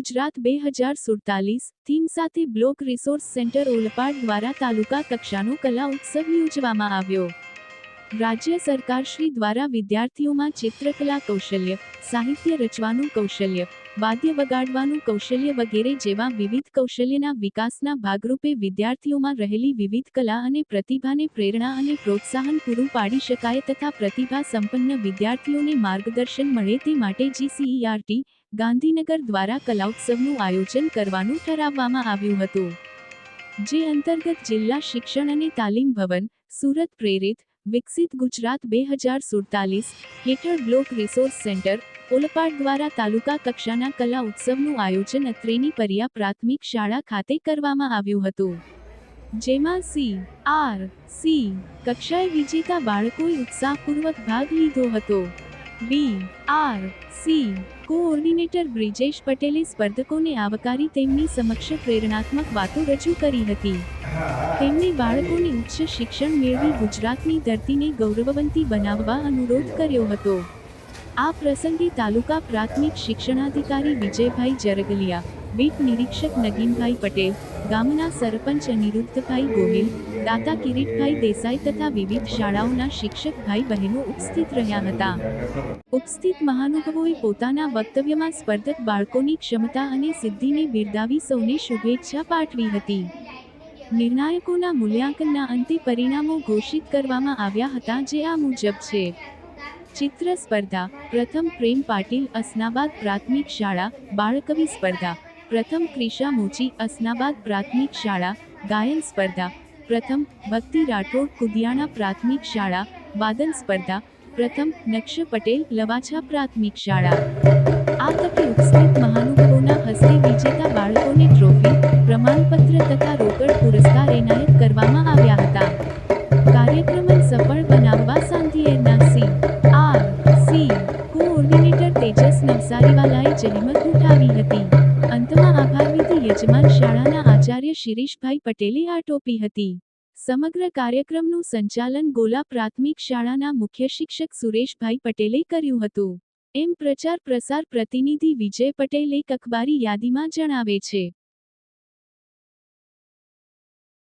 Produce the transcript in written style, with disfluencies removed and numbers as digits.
Gujarat 2047 theme સાથે block resource centre Olpad દ્વારા તાલુકા કક્ષાનો કલા ઉત્સવ યોજવામાં આવ્યો। રાજ્ય સરકારશ્રી દ્વારા વિદ્યાર્થીઓમાં ચિત્રકલા કૌશલ્ય, સાહિત્ય રચવાનું કૌશલ્ય, વાદ્ય વગાડવાનું કૌશલ્ય વગેરે જેવા વિવિધ કૌશલ્યના વિકાસના ભાગરૂપે વિદ્યાર્થીઓમાં રહેલી વિવિધ કલા અને પ્રતિભાને પ્રેરણા અને પ્રોત્સાહન પૂરું પાડી શકાય તથા પ્રતિભા સંપન્ન વિદ્યાર્થીઓને માર્ગદર્શન મળે તે માટે GCERT ગાંધીનગર દ્વારા કલાઉત્સવનું આયોજન કરવાનું ઠરાવવામાં આવ્યું હતું, જે અંતર્ગત જિલ્લા શિક્ષણ અને તાલીમ ભવન, સુરત પ્રેરિત વિકસિત ગુજરાત 2047 હેઠળ બ્લોક રિસોર્સ સેન્ટર ઓલપાડ દ્વારા તાલુકા કક્ષાના કલા ઉત્સવનું આયોજન અત્રેની પરિયા પ્રાથમિક શાળા ખાતે કરવામાં આવ્યું હતું, જેમાં CRC કક્ષાએ વિજેતા બાળકોએ ઉત્સાહપૂર્વક ભાગ લીધો હતો। BRC કોઓર્ડિનેટર બ્રિજેશ પટેલે સ્પર્ધકોને આવકારી તેમની સમક્ષ પ્રેરણાત્મક વાતો રજૂ કરી હતી। તેમણે બાળકોને ઉચ્ચ શિક્ષણ મેળવી ગુજરાતની ધરતીને ગૌરવવંતી બનાવવા અનુરોધ કર્યો હતો। આ પ્રસંગે તાલુકા પ્રાથમિક શિક્ષણાધિકારી વિજયભાઈ જરગલિયા, બીટ નિરીક્ષક નગીનભાઈ પટેલ, ગામના સરપંચ અનિરુદ્ધભાઈ ગોહિલ, દાતા કિરીટભાઈ દેસાઈ તથા વિવિધ શાળાઓના શિક્ષક ભાઈ બહેનો ઉપસ્થિત રહ્યા હતા। ઉપસ્થિત મહાનુભાવોએ પોતાના વક્તવ્યમાં સ્પર્ધક બાળકોની ક્ષમતા અને સિદ્ધિને બિરદાવી સૌને શુભેચ્છા પાઠવી હતી। નિર્ણાયકોના મૂલ્યાંકનના અંતે પરિણામો ઘોષિત કરવામાં આવ્યા હતા, જે આ મુજબ છે। ચિત્ર સ્પર્ધા પ્રથમ પ્રેમ પાટીલ અસનાબાદ પ્રાથમિક શાળા, બાળકવિ સ્પર્ધા પ્રથમ ક્રિશા મોચી અસનાબાદ પ્રાથમિક શાળા, ગાયન સ્પર્ધા પ્રથમ ભક્તિ રાઠોડ કુદિયાણા પ્રાથમિક શાળા, વાદન સ્પર્ધા પ્રથમ નક્ષ પટેલ લવાછા પ્રાથમિક શાળા। આ તકે ઉપસ્થિત મહાનુભાવોના હસ્તે વિજેતા બાળકોને ટ્રોફી, પ્રમાણપત્ર તથા રોકડ પુરસ્કાર એનાયત કરવામાં આવ્યા હતા। કાર્યક્રમને સફળ બનાવવા સાંધિયેરના CRC કોઓર્ડિનેટર તેજસ નવસારીવાલાએ જહેમત ઉઠાવી હતી। અંતમાં આભારવિધિ યજમાન શાળાના આચાર્ય શિરીષભાઈ પટેલે આટોપી હતી। સમગ્ર કાર્યક્રમનું સંચાલન ગોલા પ્રાથમિક શાળાના મુખ્ય શિક્ષક સુરેશભાઈ પટેલે કર્યું હતું, એમ પ્રચાર પ્રસાર પ્રતિનિધિ વિજય પટેલ એક અખબારી યાદીમાં જણાવે છે।